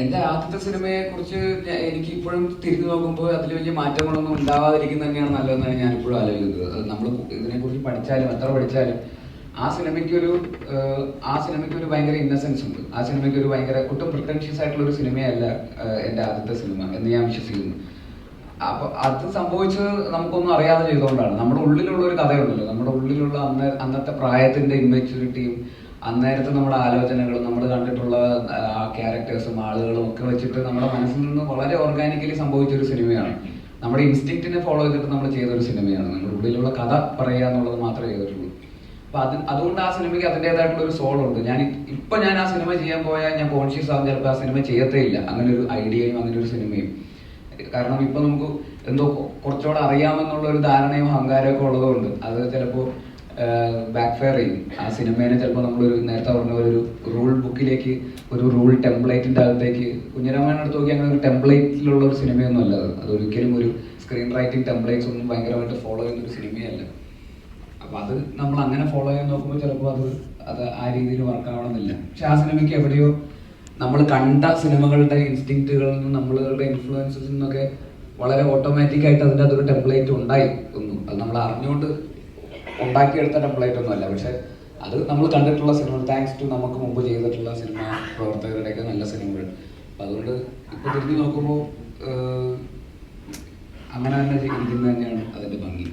എന്റെ ആദ്യത്തെ സിനിമയെ കുറിച്ച് എനിക്ക് ഇപ്പോഴും തിരിഞ്ഞു നോക്കുമ്പോൾ അതിൽ വലിയ മാറ്റങ്ങളൊന്നും ഉണ്ടാവാതിരിക്കുന്നത് തന്നെയാണ് നല്ലതെന്നാണ് ഞാൻ ഇപ്പോഴും ആലോചിക്കുന്നത്. നമ്മൾ ഇതിനെക്കുറിച്ച് പഠിച്ചാലും എത്ര പഠിച്ചാലും ആ സിനിമയ്ക്കൊരു ഭയങ്കര ഇന്നസെൻസ് ഉണ്ട്. ആ സിനിമയ്ക്ക് ഒരു ഭയങ്കര ഒട്ടും പ്രിട്ടൻഷ്യസ് ആയിട്ടുള്ള ഒരു സിനിമയല്ല എൻ്റെ ആദ്യത്തെ സിനിമ എന്ന് ഞാൻ വിശ്വസിക്കുന്നു. അപ്പൊ അത് സംഭവിച്ചത് നമുക്കൊന്നും അറിയാതെ ചെയ്തുകൊണ്ടാണ്. നമ്മുടെ ഉള്ളിലുള്ള ഒരു കഥയുണ്ടല്ലോ, നമ്മുടെ ഉള്ളിലുള്ള അന്നത്തെ പ്രായത്തിന്റെ ഇമ്മെച്യൂരിറ്റിയും അന്നേരത്തെ നമ്മുടെ ആലോചനകളും നമ്മൾ കണ്ടിട്ടുള്ള ആ ക്യാരക്ടേഴ്സും ആളുകളും ഒക്കെ വെച്ചിട്ട് നമ്മുടെ മനസ്സിൽ നിന്ന് വളരെ ഓർഗാനിക്കലി സംഭവിച്ച ഒരു സിനിമയാണ്. നമ്മുടെ ഇൻസ്റ്റിങ്ക്റ്റിനെ ഫോളോ ചെയ്തിട്ട് നമ്മൾ ചെയ്തൊരു സിനിമയാണ്. നമ്മുടെ ഉള്ളിലുള്ള കഥ പറയുക എന്നുള്ളത് മാത്രമേ ചെയ്തിട്ടുള്ളൂ. അപ്പൊ അതുകൊണ്ട് ആ സിനിമയ്ക്ക് അതിൻ്റെതായിട്ടുള്ള ഒരു സോളുണ്ട്. ഞാൻ ആ സിനിമ ചെയ്യാൻ പോയാൽ ഞാൻ കോൺഷ്യസ് ആവും ചിലപ്പോൾ ആ സിനിമ ചെയ്യത്തേ ഇല്ല, അങ്ങനെ ഒരു ഐഡിയയും അങ്ങനെ ഒരു സിനിമയും. കാരണം ഇപ്പൊ നമുക്ക് എന്തോ കുറച്ചുകൂടെ അറിയാമെന്നുള്ള ഒരു ധാരണയും അഹങ്കാരമൊക്കെ ഉള്ളതുകൊണ്ട് അത് ചിലപ്പോൾ ബാക്ക് ഫയർ ചെയ്യും. ആ സിനിമേനെ ചിലപ്പോൾ നമ്മളൊരു നേരത്തെ പറഞ്ഞ ഒരു റൂൾ ബുക്കിലേക്ക്, ഒരു റൂൾ ടെംപ്ലേറ്റിന്റെ അകത്തേക്ക്, കുഞ്ഞിരാമായണം എടുത്ത് നോക്കി അങ്ങനെ ഒരു ടെംപ്ലേറ്റിലുള്ള ഒരു സിനിമയൊന്നും അല്ല അത്. അതൊരിക്കലും ഒരു സ്ക്രീൻ റൈറ്റിംഗ് ടെംപ്ലേറ്റ്സ് ഒന്നും ഭയങ്കരമായിട്ട് ഫോളോ ചെയ്യുന്ന ഒരു സിനിമയല്ല. അപ്പൊ അത് നമ്മൾ അങ്ങനെ ഫോളോ ചെയ്യാൻ നോക്കുമ്പോൾ ചിലപ്പോൾ അത് ആ രീതിയിൽ വർക്കാവണമെന്നില്ല. പക്ഷെ ആ സിനിമയ്ക്ക് എവിടെയോ നമ്മൾ കണ്ട സിനിമകളുടെ ഇൻസ്റ്റിങ്ക്റ്റുകളിൽ നിന്നും നമ്മളുടെ ഇൻഫ്ലുവൻസസിൽ നിന്നൊക്കെ വളരെ ഓട്ടോമാറ്റിക് ആയിട്ട് അതിൻ്റെ അതൊരു ടെംപ്ലേറ്റ് ഉണ്ടായി ഒന്നും. അത് നമ്മൾ അറിഞ്ഞുകൊണ്ട് ഉണ്ടാക്കിയെടുത്ത ടെംപ്ലേറ്റ് ഒന്നും അല്ല. പക്ഷെ അത് നമ്മൾ കണ്ടിട്ടുള്ള സിനിമ, താങ്ക്സ് ടു നമുക്ക് മുമ്പ് ചെയ്തിട്ടുള്ള സിനിമ പ്രവർത്തകരുടെയൊക്കെ നല്ല സിനിമകൾ. അപ്പം അതുകൊണ്ട് ഇപ്പൊ തിരിഞ്ഞു നോക്കുമ്പോൾ അങ്ങനെ തന്നെ ഇരിക്കുന്നത് തന്നെയാണ് അതിന്റെ ഭംഗി.